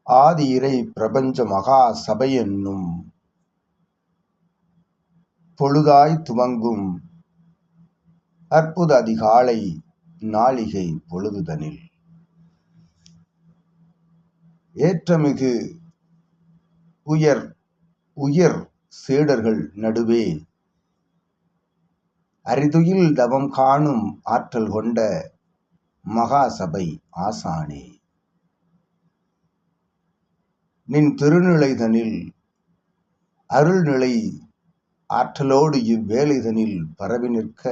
ஆதி இறை பிரபஞ்ச மகா சபை என்னும் பொழுதாய் துவங்கும் அற்புத அதிகாலை நாளிகை பொழுதுதனில் ஏற்றமிகு உயர் சீடர்கள் நடுவே அரிதுயில் தவம் காணும் ஆற்றல் கொண்ட மகாசபை ஆசானே, நின் திருநிலைதனில் அருள்நிலை ஆற்றலோடு இவ்வேளைதனில் பரவி நிற்க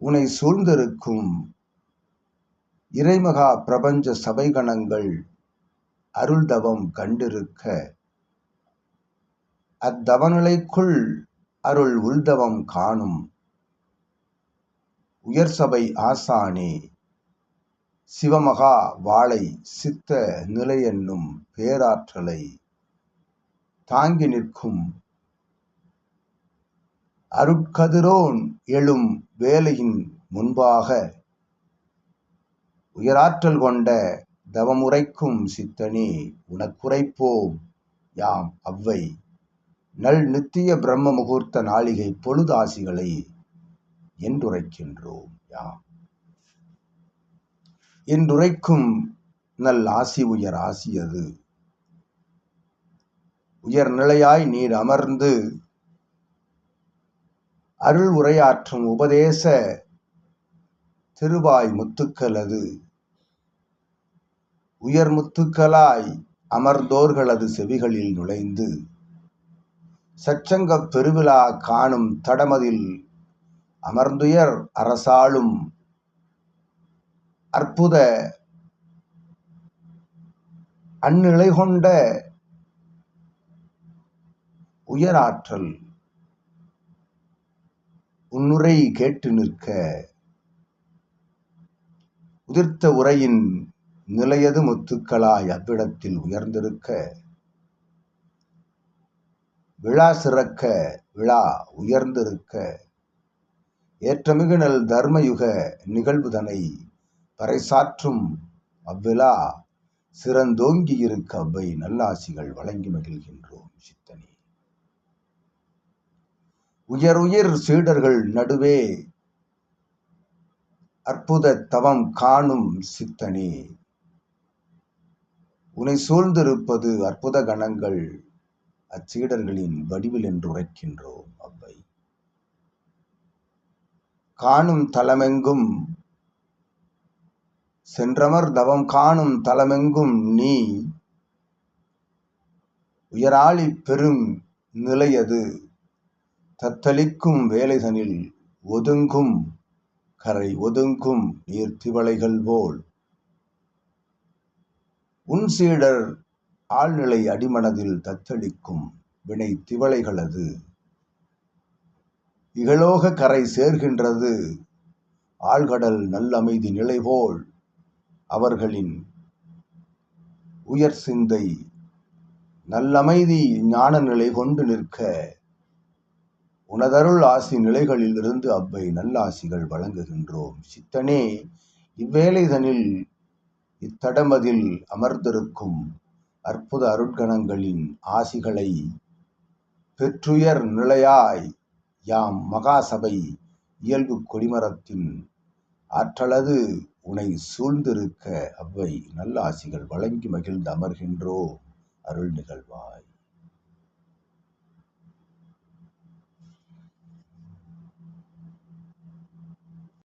உனை சூழ்ந்திருக்கும் இறைமகா பிரபஞ்ச சபைகணங்கள் அருள்தவம் கண்டிருக்க அத்தவநிலைக்குள் அருள் உள்தவம் காணும் உயர் சபை ஆசானே, சிவமகா வாளை சித்த நிலை என்னும் பேராற்றலை தாங்கி நிற்கும் அருட்கதிரோன் எழும் வேலையின் முன்பாக உயராற்றல் கொண்ட தவமுறைக்கும் சித்தனே, உனக்குரைப்போம் யாம் அவ்வை நல் நித்திய பிரம்ம முகூர்த்த நாளிகை பொழுதாசிகளை என்றுரைக்கின்றோம் யாம். என்றுரைக்கும் நல் ஆசி உயர் ஆசியது உயர்நிலையாய் நீர் அமர்ந்து அருள் உரையாற்றும் உபதேச திருவாய் முத்துக்களது உயர் முத்துக்களாய் அமர்ந்தோர்களது செவிகளில் நுழைந்து சச்சங்கப் பெருவிழா காணும் தடமதில் அமர்ந்துயர் அரசாளும் அற்புத அந்நிலை கொண்ட உயராற்றல் உன்னுரை கேட்டு நிற்க உதிர்த்த உரையின் நிலையது முத்துக்களாய் அவ்விடத்தில் உயர்ந்திருக்க விழா சிறக்க விழா உயர்ந்திருக்க ஏற்றமிகு நல் தர்மயுக நிகழ்வுதனை பறைசாற்றும் அவ்விழா சிறந்தோங்கி இருக்க அவ்வை நல்லாசிகள் வழங்கி மகிழ்கின்றோம் சித்தனே. உயர் சீடர்கள் நடுவே அற்புத தவம் காணும் சித்தனே, உனை சூழ்ந்திருப்பது அற்புத கணங்கள் அச்சீடர்களின் வடிவில் என்று உரைக்கின்றோம் அவ்வை. காணும் தலமெங்கும் சென்றமர் தவம் காணும் தலமெங்கும் நீ உயராளி பெரும் நிலையது தத்தளிக்கும் வேலைதனில் ஒதுங்கும் கரை ஒதுங்கும் நீர் திவளைகள் போல் உன் சீடர் ஆழ்நிலை அடிமனதில் தத்தளிக்கும் வினை திவளைகளது இகலோக கரை சேர்கின்றது ஆழ்கடல் நல்லமைதி நிலை போல் அவர்களின் உயர் சிந்தை நல்லமைதி ஞான நிலை கொண்டு நிற்க உனதருள் ஆசி நிலைகளில் இருந்து அவ்வை நல்லாசிகள் வழங்குகின்றோம் சித்தனே. இவ்வேளைதனில் இத்தடமதில் அமர்ந்திருக்கும் அற்புத அருட்கணங்களின் ஆசிகளை பெற்றுயர் நிலையாய் யாம் மகாசபை இயல்பு கொடிமரத்தின் ஆற்றலது உனை சூழ்ந்திருக்க அவ்வை நல்லாசிகள் வழங்கி மகிழ்ந்து அமர்கின்றோம் அருள் நிகழ்வாய்.